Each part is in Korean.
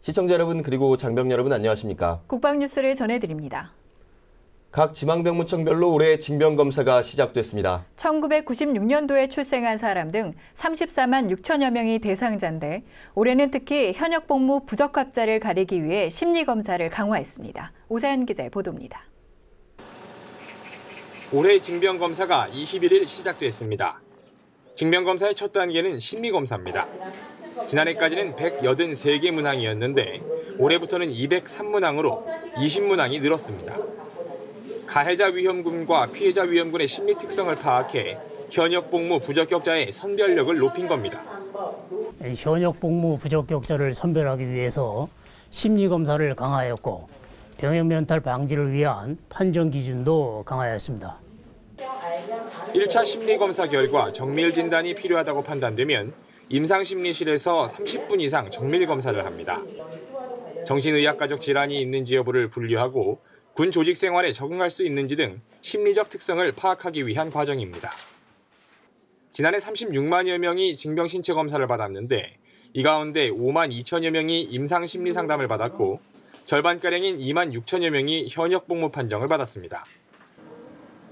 시청자 여러분 그리고 장병 여러분 안녕하십니까? 국방뉴스를 전해드립니다. 각 지방병무청별로 올해 징병검사가 시작됐습니다. 1996년도에 출생한 사람 등 34만 6천여 명이 대상자인데 올해는 특히 현역 복무 부적합자를 가리기 위해 심리검사를 강화했습니다. 오사연 기자의 보도입니다. 올해 징병검사가 21일 시작됐습니다. 징병검사의 첫 단계는 심리검사입니다. 지난해까지는 183개 문항이었는데 올해부터는 203문항으로 20문항이 늘었습니다. 가해자 위험군과 피해자 위험군의 심리 특성을 파악해 현역 복무 부적격자의 선별력을 높인 겁니다. 현역 복무 부적격자를 선별하기 위해서 심리검사를 강화했고 병역 면탈 방지를 위한 판정 기준도 강화했습니다. 1차 심리검사 결과 정밀 진단이 필요하다고 판단되면 임상심리실에서 30분 이상 정밀검사를 합니다. 정신의학가족 질환이 있는지 여부를 분류하고 군 조직 생활에 적응할 수 있는지 등 심리적 특성을 파악하기 위한 과정입니다. 지난해 36만여 명이 징병신체검사를 받았는데 이 가운데 5만 2천여 명이 임상심리상담을 받았고 절반가량인 2만 6천여 명이 현역 복무 판정을 받았습니다.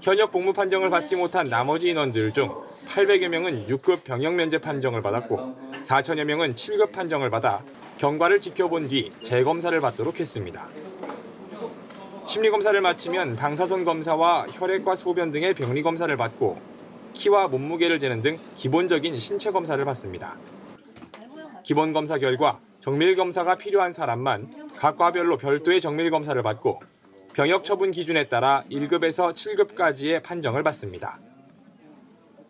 현역 복무 판정을 받지 못한 나머지 인원들 중 800여 명은 6급 병역 면제 판정을 받았고 4천여 명은 7급 판정을 받아 경과를 지켜본 뒤 재검사를 받도록 했습니다. 심리검사를 마치면 방사선 검사와 혈액과 소변 등의 병리 검사를 받고 키와 몸무게를 재는 등 기본적인 신체 검사를 받습니다. 기본 검사 결과 정밀 검사가 필요한 사람만 각 과별로 별도의 정밀 검사를 받고 병역 처분 기준에 따라 1급에서 7급까지의 판정을 받습니다.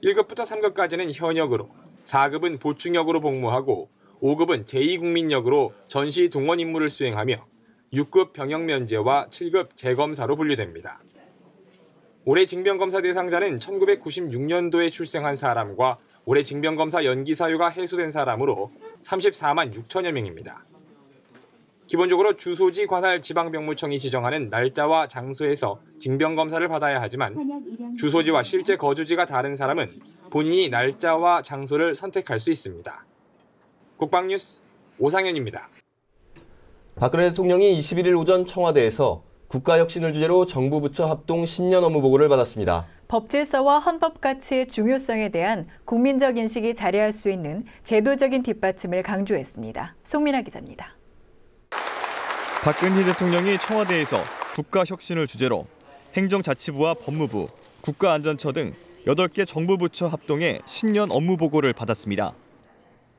1급부터 3급까지는 현역으로, 4급은 보충역으로 복무하고 5급은 제2국민역으로 전시 동원 임무를 수행하며 6급 병역 면제와 7급 재검사로 분류됩니다. 올해 징병검사 대상자는 1996년도에 출생한 사람과 올해 징병검사 연기 사유가 해소된 사람으로 34만 6천여 명입니다. 기본적으로 주소지 관할 지방병무청이 지정하는 날짜와 장소에서 징병검사를 받아야 하지만 주소지와 실제 거주지가 다른 사람은 본인이 날짜와 장소를 선택할 수 있습니다. 국방뉴스 오상현입니다. 박근혜 대통령이 21일 오전 청와대에서 국가혁신을 주제로 정부 부처 합동 신년 업무 보고를 받았습니다. 법질서와 헌법 가치의 중요성에 대한 국민적 인식이 자리할 수 있는 제도적인 뒷받침을 강조했습니다. 송민아 기자입니다. 박근혜 대통령이 청와대에서 국가혁신을 주제로 행정자치부와 법무부, 국가안전처 등 8개 정부 부처 합동의 신년 업무 보고를 받았습니다.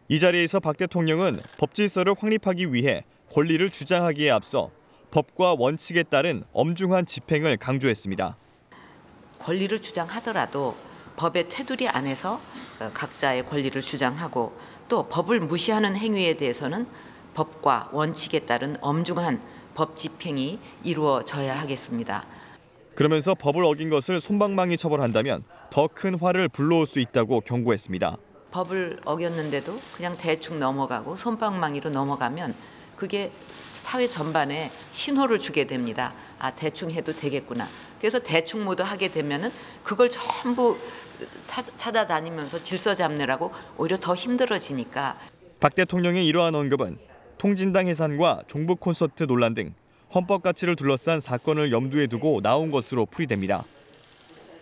이 자리에서 박 대통령은 법질서를 확립하기 위해 권리를 주장하기에 앞서 법과 원칙에 따른 엄중한 집행을 강조했습니다. 권리를 주장하더라도 법의 테두리 안에서 각자의 권리를 주장하고 또 법을 무시하는 행위에 대해서는 법과 원칙에 따른 엄중한 법 집행이 이루어져야 하겠습니다. 그러면서 법을 어긴 것을 솜방망이 처벌한다면 더 큰 화를 불러올 수 있다고 경고했습니다. 법을 어겼는데도 그냥 대충 넘어가고 솜방망이로 넘어가면 그게 사회 전반에 신호를 주게 됩니다. 아, 대충 해도 되겠구나. 그래서 대충 모두 하게 되면은 그걸 전부 찾아다니면서 질서 잡느라고 오히려 더 힘들어지니까. 박 대통령의 이러한 언급은 통진당 해산과 종북 콘서트 논란 등 헌법 가치를 둘러싼 사건을 염두에 두고 나온 것으로 풀이됩니다.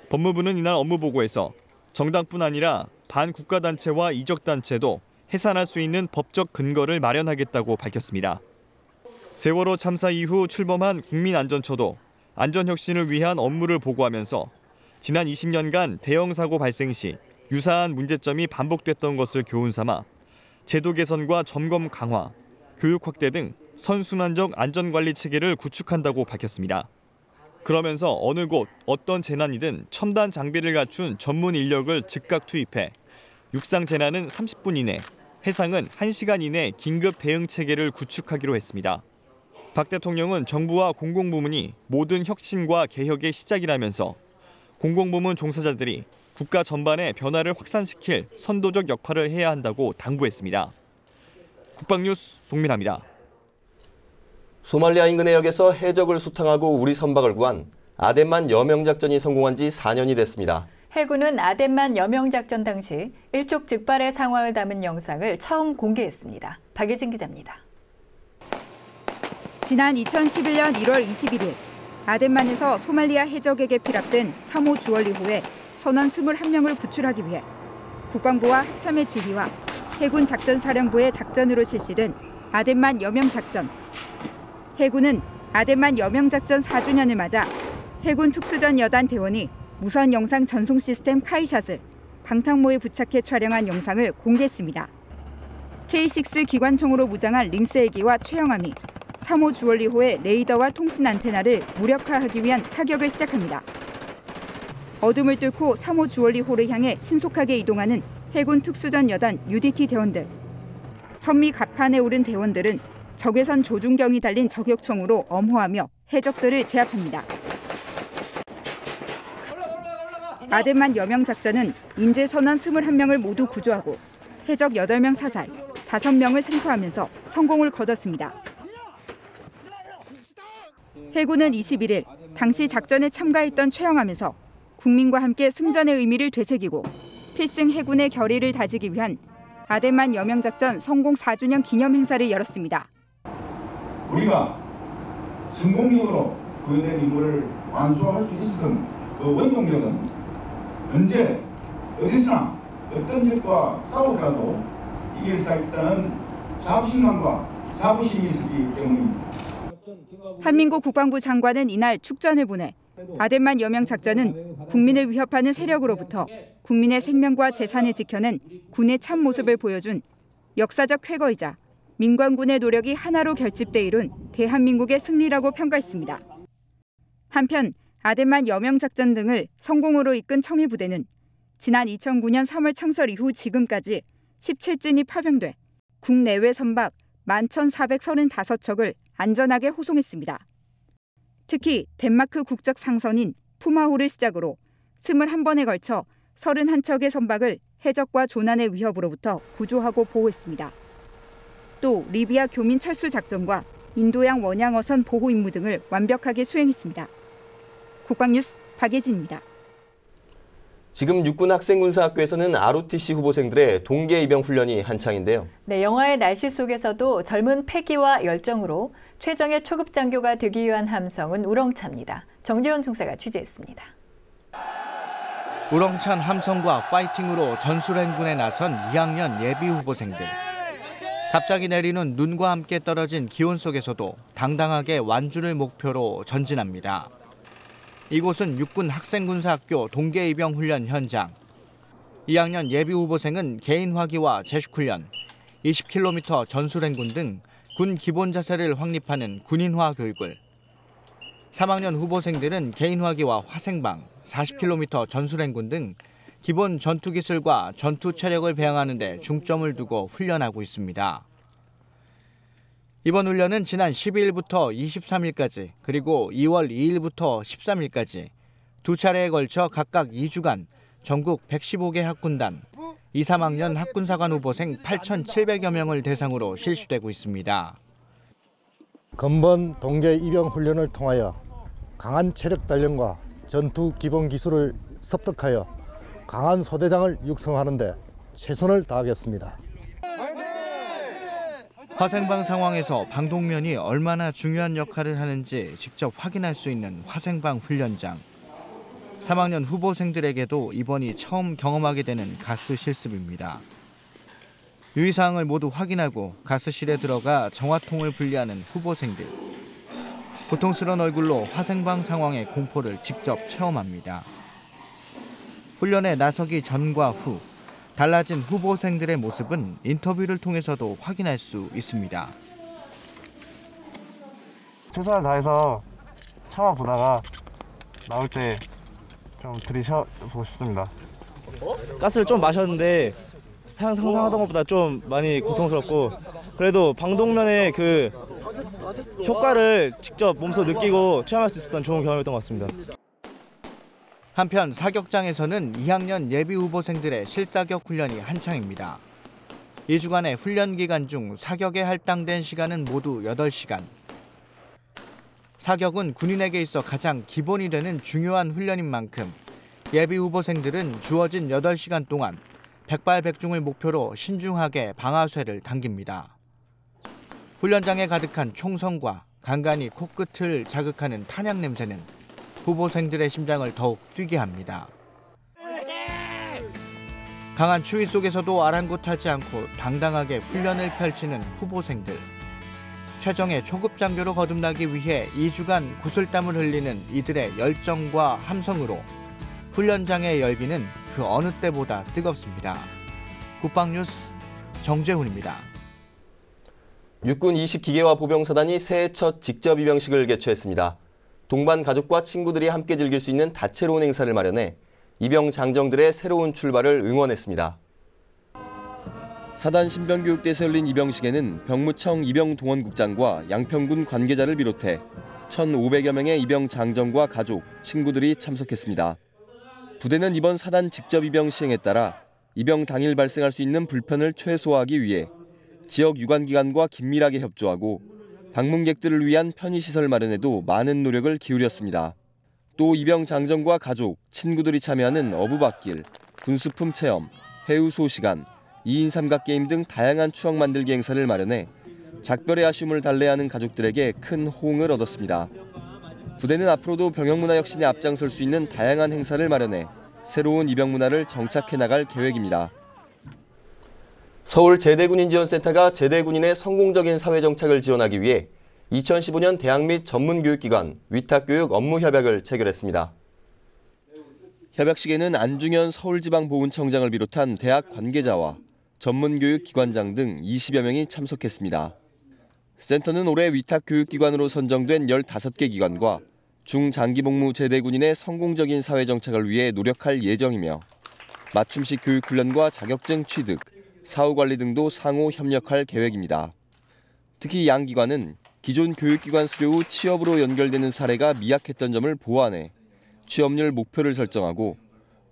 법무부는 이날 업무 보고에서 정당뿐 아니라 반국가단체와 이적단체도 해산할 수 있는 법적 근거를 마련하겠다고 밝혔습니다. 세월호 참사 이후 출범한 국민안전처도 안전혁신을 위한 업무를 보고하면서 지난 20년간 대형 사고 발생 시 유사한 문제점이 반복됐던 것을 교훈 삼아 제도 개선과 점검 강화, 교육 확대 등 선순환적 안전관리 체계를 구축한다고 밝혔습니다. 그러면서 어느 곳, 어떤 재난이든 첨단 장비를 갖춘 전문 인력을 즉각 투입해 육상 재난은 30분 이내, 해상은 1시간 이내 긴급 대응 체계를 구축하기로 했습니다. 박 대통령은 정부와 공공부문이 모든 혁신과 개혁의 시작이라면서 공공부문 종사자들이 국가 전반의 변화를 확산시킬 선도적 역할을 해야 한다고 당부했습니다. 국방뉴스 송민아입니다. 소말리아 인근 해역에서 해적을 소탕하고 우리 선박을 구한 아덴만 여명작전이 성공한 지 4년이 됐습니다. 해군은 아덴만 여명작전 당시 일촉즉발의 상황을 담은 영상을 처음 공개했습니다. 박예진 기자입니다. 지난 2011년 1월 21일 아덴만에서 소말리아 해적에게 피랍된 3호 주얼리호에 선원 21명을 구출하기 위해 국방부와 합참의 지휘와 해군 작전사령부의 작전으로 실시된 아덴만 여명작전. 해군은 아덴만 여명작전 4주년을 맞아 해군 특수전 여단 대원이 무선 영상 전송 시스템 카이샷을 방탄모에 부착해 촬영한 영상을 공개했습니다. K6 기관총으로 무장한 링스 헬기와 최영함이 3호 주얼리호의 레이더와 통신 안테나를 무력화하기 위한 사격을 시작합니다. 어둠을 뚫고 3호 주얼리호를 향해 신속하게 이동하는 해군 특수전 여단 UDT 대원들. 선미 갑판에 오른 대원들은 적외선 조준경이 달린 저격총으로 엄호하며 해적들을 제압합니다. 아덴만 여명작전은 인제 선원 21명을 모두 구조하고 해적 8명 사살, 5명을 생포하면서 성공을 거뒀습니다. 해군은 21일 당시 작전에 참가했던 최영함에서 국민과 함께 승전의 의미를 되새기고 필승 해군의 결의를 다지기 위한 아덴만 여명작전 성공 4주년 기념 행사를 열었습니다. 우리가 성공적으로 그의 임무를 완수할 수 있었던 그 원동력은 언제 어디서나 어떤 적과 싸우더라도 이길 수 있다는 자부심과 자부심이 있었기 때문입니다. 한민구 국방부 장관은 이날 축전을 보내 아덴만 여명작전은 국민을 위협하는 세력으로부터 국민의 생명과 재산을 지켜낸 군의 참 모습을 보여준 역사적 쾌거이자 민관군의 노력이 하나로 결집돼 이룬 대한민국의 승리라고 평가했습니다. 한편 아덴만 여명작전 등을 성공으로 이끈 청해부대는 지난 2009년 3월 창설 이후 지금까지 17진이 파병돼 국내외 선박 11,435척을 안전하게 호송했습니다. 특히 덴마크 국적 상선인 푸마호를 시작으로 21번에 걸쳐 31척의 선박을 해적과 조난의 위협으로부터 구조하고 보호했습니다. 또 리비아 교민 철수 작전과 인도양 원양어선 보호 임무 등을 완벽하게 수행했습니다. 국방뉴스 박예진입니다. 지금 육군학생군사학교에서는 ROTC 후보생들의 동계 입영 훈련이 한창인데요. 네, 영화의 날씨 속에서도 젊은 패기와 열정으로 최정예 초급 장교가 되기 위한 함성은 우렁차입니다. 정지원 중사가 취재했습니다. 우렁찬 함성과 파이팅으로 전술행군에 나선 2학년 예비 후보생들. 갑자기 내리는 눈과 함께 떨어진 기온 속에서도 당당하게 완주를 목표로 전진합니다. 이곳은 육군학생군사학교 동계입영 훈련 현장. 2학년 예비 후보생은 개인화기와 제식훈련, 20km 전술행군 등 군 기본 자세를 확립하는 군인화 교육을, 3학년 후보생들은 개인화기와 화생방, 40km 전술행군 등 기본 전투기술과 전투 체력을 배양하는 데 중점을 두고 훈련하고 있습니다. 이번 훈련은 지난 12일부터 23일까지 그리고 2월 2일부터 13일까지 두 차례에 걸쳐 각각 2주간 전국 115개 학군단, 2, 3학년 학군사관 후보생 8,700여 명을 대상으로 실시되고 있습니다. 근본 동계 입영 훈련을 통하여 강한 체력 단련과 전투 기본 기술을 습득하여 강한 소대장을 육성하는 데 최선을 다하겠습니다. 화생방 상황에서 방독면이 얼마나 중요한 역할을 하는지 직접 확인할 수 있는 화생방 훈련장. 3학년 후보생들에게도 이번이 처음 경험하게 되는 가스 실습입니다. 유의사항을 모두 확인하고 가스실에 들어가 정화통을 분리하는 후보생들. 고통스러운 얼굴로 화생방 상황의 공포를 직접 체험합니다. 훈련에 나서기 전과 후, 달라진 후보생들의 모습은 인터뷰를 통해서도 확인할 수 있습니다. 최선을 다해서 참아보다가 나올 때 좀 들이셔보고 싶습니다. 가스를 좀 마셨는데 상상하던 것보다 좀 많이 고통스럽고, 그래도 방독면의 그 효과를 직접 몸소 느끼고 체험할 수 있었던 좋은 경험이었던 것 같습니다. 한편 사격장에서는 2학년 예비 후보생들의 실사격 훈련이 한창입니다. 2주간의 훈련 기간 중 사격에 할당된 시간은 모두 8시간. 사격은 군인에게 있어 가장 기본이 되는 중요한 훈련인 만큼 예비 후보생들은 주어진 8시간 동안 백발백중을 목표로 신중하게 방아쇠를 당깁니다. 훈련장에 가득한 총성과 간간히 코끝을 자극하는 탄약 냄새는 후보생들의 심장을 더욱 뛰게 합니다. 강한 추위 속에서도 아랑곳하지 않고 당당하게 훈련을 펼치는 후보생들. 최정의 초급 장교로 거듭나기 위해 2주간 구슬땀을 흘리는 이들의 열정과 함성으로 훈련장의 열기는 그 어느 때보다 뜨겁습니다. 국방뉴스 정재훈입니다. 육군 20기계화 보병사단이 새해 첫 직접 입영식을 개최했습니다. 동반 가족과 친구들이 함께 즐길 수 있는 다채로운 행사를 마련해 입영 장정들의 새로운 출발을 응원했습니다. 사단 신병교육대에서 열린 입영식에는 병무청 입영동원국장과 양평군 관계자를 비롯해 1,500여 명의 입영 장정과 가족, 친구들이 참석했습니다. 부대는 이번 사단 직접 입영 시행에 따라 입영 당일 발생할 수 있는 불편을 최소화하기 위해 지역 유관기관과 긴밀하게 협조하고 방문객들을 위한 편의시설 마련에도 많은 노력을 기울였습니다. 또 입영 장정과 가족, 친구들이 참여하는 어부밭길, 군수품 체험, 해우소 시간, 2인 삼각게임 등 다양한 추억 만들기 행사를 마련해 작별의 아쉬움을 달래하는 가족들에게 큰 호응을 얻었습니다. 부대는 앞으로도 병영문화 혁신에 앞장설 수 있는 다양한 행사를 마련해 새로운 입영 문화를 정착해 나갈 계획입니다. 서울 제대군인지원센터가 제대군인의 성공적인 사회정착을 지원하기 위해 2015년 대학 및 전문교육기관, 위탁교육 업무협약을 체결했습니다. 협약식에는 안중현 서울지방보훈청장을 비롯한 대학 관계자와 전문교육기관장 등 20여 명이 참석했습니다. 센터는 올해 위탁교육기관으로 선정된 15개 기관과 중장기복무 제대군인의 성공적인 사회정착을 위해 노력할 예정이며 맞춤식 교육훈련과 자격증 취득, 사후관리 등도 상호 협력할 계획입니다. 특히 양 기관은 기존 교육기관 수료 후 취업으로 연결되는 사례가 미약했던 점을 보완해 취업률 목표를 설정하고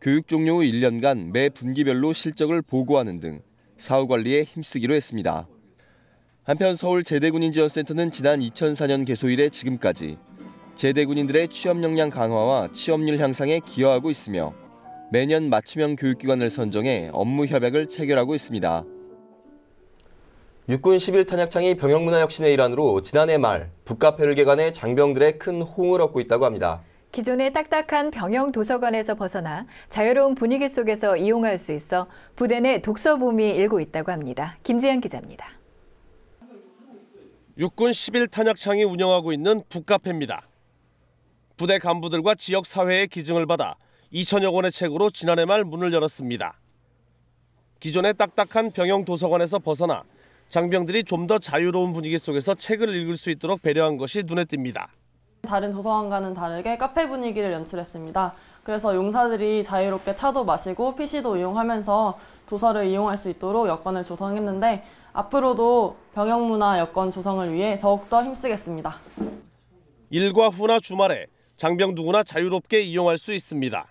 교육 종료 후 1년간 매 분기별로 실적을 보고하는 등 사후관리에 힘쓰기로 했습니다. 한편 서울 제대군인지원센터는 지난 2004년 개소 이래 지금까지 제대군인들의 취업 역량 강화와 취업률 향상에 기여하고 있으며 매년 맞춤형 교육기관을 선정해 업무 협약을 체결하고 있습니다. 육군 11탄약창이 병영문화 혁신의 일환으로 지난해 말 북카페를 개관해 장병들의 큰 호응을 얻고 있다고 합니다. 기존의 딱딱한 병영 도서관에서 벗어나 자유로운 분위기 속에서 이용할 수 있어 부대 내 독서붐이 일고 있다고 합니다. 김지현 기자입니다. 육군 11탄약창이 운영하고 있는 북카페입니다. 부대 간부들과 지역 사회의 기증을 받아 2천여 권의 책으로 지난해 말 문을 열었습니다. 기존의 딱딱한 병영 도서관에서 벗어나 장병들이 좀 더 자유로운 분위기 속에서 책을 읽을 수 있도록 배려한 것이 눈에 띕니다. 다른 도서관과는 다르게 카페 분위기를 연출했습니다. 그래서 용사들이 자유롭게 차도 마시고 PC도 이용하면서 도서를 이용할 수 있도록 여건을 조성했는데 앞으로도 병영문화 여건 조성을 위해 더욱더 힘쓰겠습니다. 일과 후나 주말에 장병 누구나 자유롭게 이용할 수 있습니다.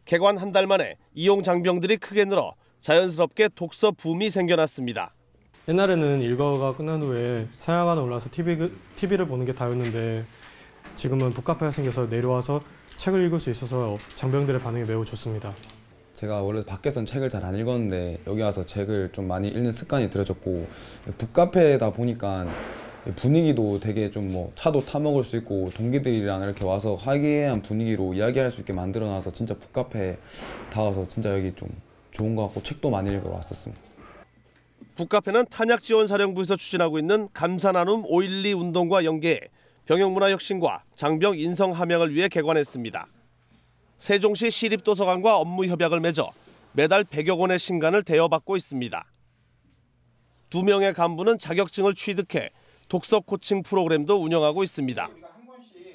개관 한 달 만에 이용 장병들이 크게 늘어 자연스럽게 독서 붐이 생겨났습니다. 옛날에는 일과가 끝난 후에 사양관에 올라와서 TV를 보는 게 다였는데 지금은 북카페가 생겨서 내려와서 책을 읽을 수 있어서 장병들의 반응이 매우 좋습니다. 제가 원래 밖에서는 책을 잘 안 읽었는데 여기 와서 책을 좀 많이 읽는 습관이 들어졌고 북카페다 보니까 분위기도 되게 좀 차도 타 먹을 수 있고 동기들이랑 이렇게 와서 화기애애한 분위기로 이야기할 수 있게 만들어놔서 진짜 북카페 다 와서 진짜 여기 좀 좋은 것 같고 책도 많이 읽으러 왔었습니다. 북카페는 탄약지원사령부에서 추진하고 있는 감사나눔 5.12 운동과 연계해 병영문화 혁신과 장병 인성 함양을 위해 개관했습니다. 세종시 시립도서관과 업무 협약을 맺어 매달 100여 권의 신간을 대여받고 있습니다. 2명의 간부는 자격증을 취득해 독서 코칭 프로그램도 운영하고 있습니다.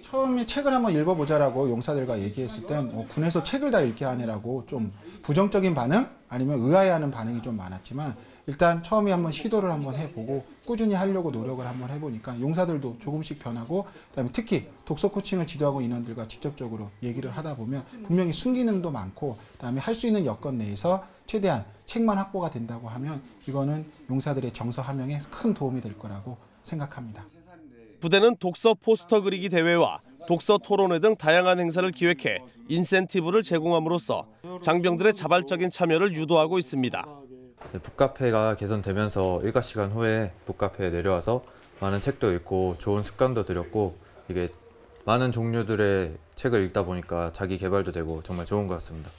처음에 책을 한번 읽어보자라고 용사들과 얘기했을 땐 군에서 책을 다 읽게 하네라고 좀 부정적인 반응 아니면 의아해하는 반응이 좀 많았지만 일단 처음에 한번 시도를 한번 해보고 꾸준히 하려고 노력을 한번 해보니까 용사들도 조금씩 변하고 그다음에 특히 독서 코칭을 지도하고 인원들과 직접적으로 얘기를 하다 보면 분명히 순기능도 많고 그다음에 할 수 있는 여건 내에서 최대한 책만 확보가 된다고 하면 이거는 용사들의 정서 함양에 큰 도움이 될 거라고 생각합니다. 부대는 독서 포스터 그리기 대회와 독서 토론회 등 다양한 행사를 기획해 인센티브를 제공함으로써 장병들의 자발적인 참여를 유도하고 있습니다. 북카페가 개선되면서 일과 시간 후에 북카페에 내려와서 많은 책도 읽고 좋은 습관도 들였고 이게 많은 종류들의 책을 읽다 보니까 자기 개발도 되고 정말 좋은 것 같습니다.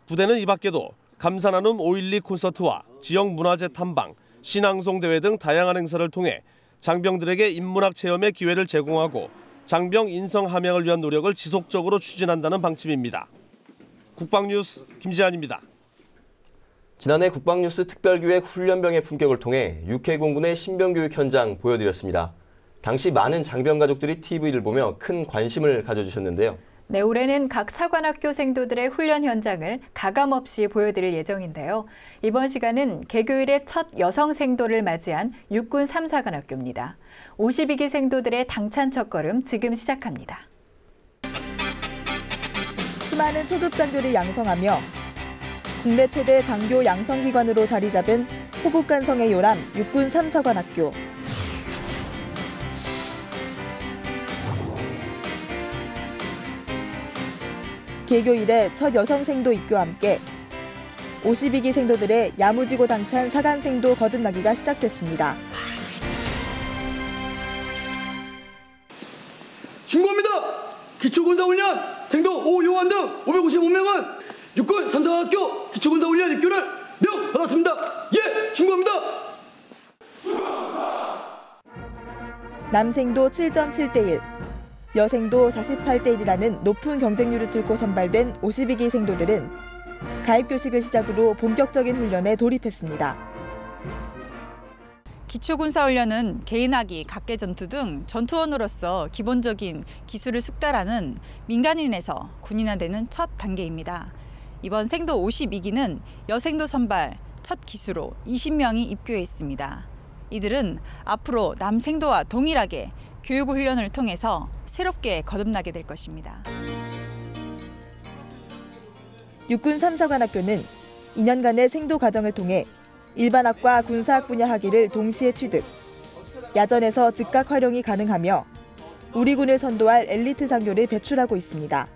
부대는 이 밖에도 감사나눔 5.12 콘서트와 지역 문화재 탐방, 신앙송 대회 등 다양한 행사를 통해 장병들에게 인문학 체험의 기회를 제공하고 장병 인성 함양을 위한 노력을 지속적으로 추진한다는 방침입니다. 국방뉴스 김지한입니다. 지난해 국방뉴스 특별기획 훈련병의 품격을 통해 육해공군의 신병교육 현장 보여드렸습니다. 당시 많은 장병 가족들이 TV를 보며 큰 관심을 가져주셨는데요. 네, 올해는 각 사관학교 생도들의 훈련 현장을 가감없이 보여드릴 예정인데요. 이번 시간은 개교일의 첫 여성 생도를 맞이한 육군 3사관학교입니다. 52기 생도들의 당찬 첫걸음 지금 시작합니다. 수많은 초급 장교를 양성하며 국내 최대 장교 양성기관으로 자리 잡은 호국간성의 요람 육군 3사관학교. 개교 이래 첫 여성 생도 입교와 함께 52기 생도들의 야무지고 당찬 사관 생도 거듭나기가 시작됐습니다. 신고합니다. 기초군사훈련 생도 오요한 등 555명은 육군 3사학교 기초군사훈련 입교를 명받았습니다. 예, 신고합니다. 남생도 7.7대1, 여생도 48대1이라는 높은 경쟁률을 뚫고 선발된 52기 생도들은 가입교식을 시작으로 본격적인 훈련에 돌입했습니다. 기초군사훈련은 개인화기, 각계전투 등 전투원으로서 기본적인 기술을 숙달하는 민간인에서 군인화되는 첫 단계입니다. 이번 생도 52기는 여생도 선발 첫 기수로 20명이 입교해 있습니다. 이들은 앞으로 남생도와 동일하게 교육 훈련을 통해서 새롭게 거듭나게 될 것입니다. 육군 3사관학교는 2년간의 생도 과정을 통해 일반학과 군사학 분야 학위를 동시에 취득, 야전에서 즉각 활용이 가능하며 우리 군을 선도할 엘리트 장교를 배출하고 있습니다.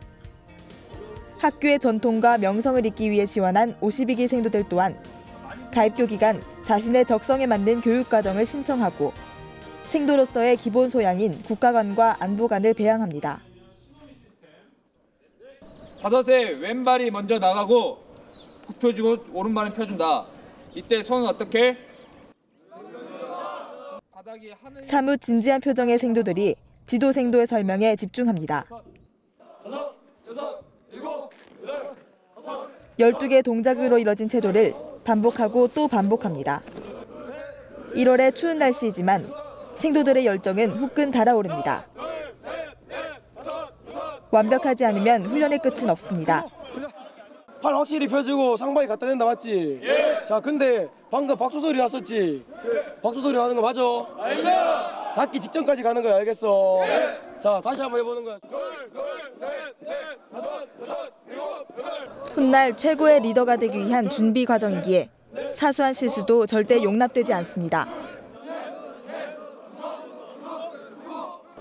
학교의 전통과 명성을 잇기 위해 지원한 52기 생도들 또한 가입교 기간 자신의 적성에 맞는 교육 과정을 신청하고 생도로서의 기본 소양인 국가관과 안보관을 배양합니다. 5세 왼발이 먼저 나가고 푹 펴주고 오른발은 펴준다. 이때 손은 어떻게? 사뭇 진지한 표정의 생도들이 지도 생도의 설명에 집중합니다. 12개 동작으로 이뤄진 체조를 반복하고 또 반복합니다. 1월의 추운 날씨이지만 생도들의 열정은 후끈 달아오릅니다. 완벽하지 않으면 훈련의 끝은 없습니다. 팔 확실히 펴주고 상방이 갖다 댄다 맞지? 예. 자 근데 방금 박수 소리 났었지? 예. 박수 소리 나는 거 맞아? 알겠습니다. 닿기 직전까지 가는 거야 알겠어? 예. 자 다시 한번 해보는 거야. 훗날 최고의 리더가 되기 위한 준비 과정이기에 사소한 실수도 절대 용납되지 않습니다.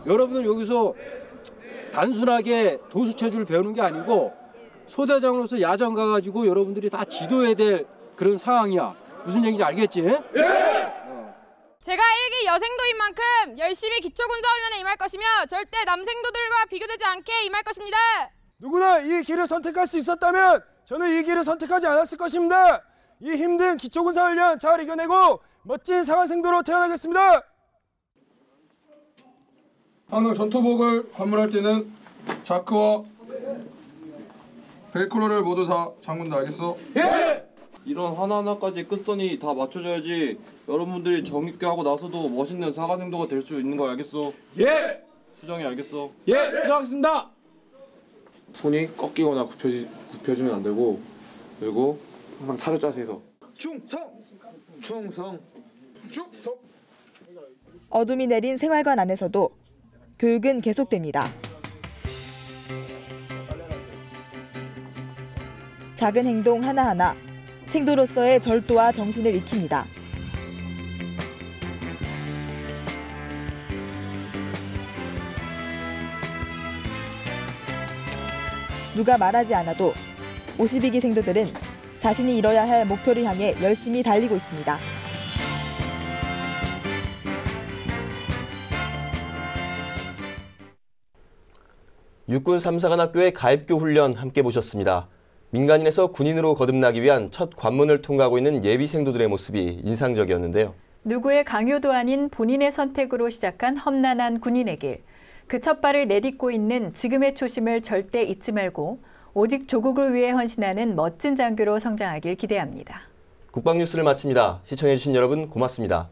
여러분은 여기서 단순하게 도수체조를 배우는 게 아니고 소대장으로서 야전 가가지고 여러분들이 다 지도해야 될 그런 상황이야. 무슨 얘기인지 알겠지? 예! 제가 1기 여생도인 만큼 열심히 기초군사훈련에 임할 것이며 절대 남생도들과 비교되지 않게 임할 것입니다. 누구나 이 길을 선택할 수 있었다면 저는 이 길을 선택하지 않았을 것입니다. 이 힘든 기초군사훈련 잘 이겨내고 멋진 사관생도로 태어나겠습니다. 항상 전투복을 관문할 때는 자크와 벨크로를 모두 다 잠근다 알겠어? 예! 이런 하나하나까지 끝선이 다 맞춰져야지 여러분들이 정립게 하고 나서도 멋있는 사관생도가 될 수 있는 거 알겠어? 예! 수정이 알겠어? 예! 수정하겠습니다. 손이 꺾이거나 굽혀지면 안 되고 그리고 항상 차렷 자세에서 충성! 어둠이 내린 생활관 안에서도 교육은 계속됩니다. 작은 행동 하나하나 생도로서의 절도와 정신을 익힙니다. 누가 말하지 않아도 52기 생도들은 자신이 이뤄야 할 목표를 향해 열심히 달리고 있습니다. 육군 3사관학교의 가입교 훈련 함께 보셨습니다. 민간인에서 군인으로 거듭나기 위한 첫 관문을 통과하고 있는 예비생도들의 모습이 인상적이었는데요. 누구의 강요도 아닌 본인의 선택으로 시작한 험난한 군인의 길. 그 첫 발을 내딛고 있는 지금의 초심을 절대 잊지 말고 오직 조국을 위해 헌신하는 멋진 장교로 성장하길 기대합니다. 국방뉴스를 마칩니다. 시청해주신 여러분 고맙습니다.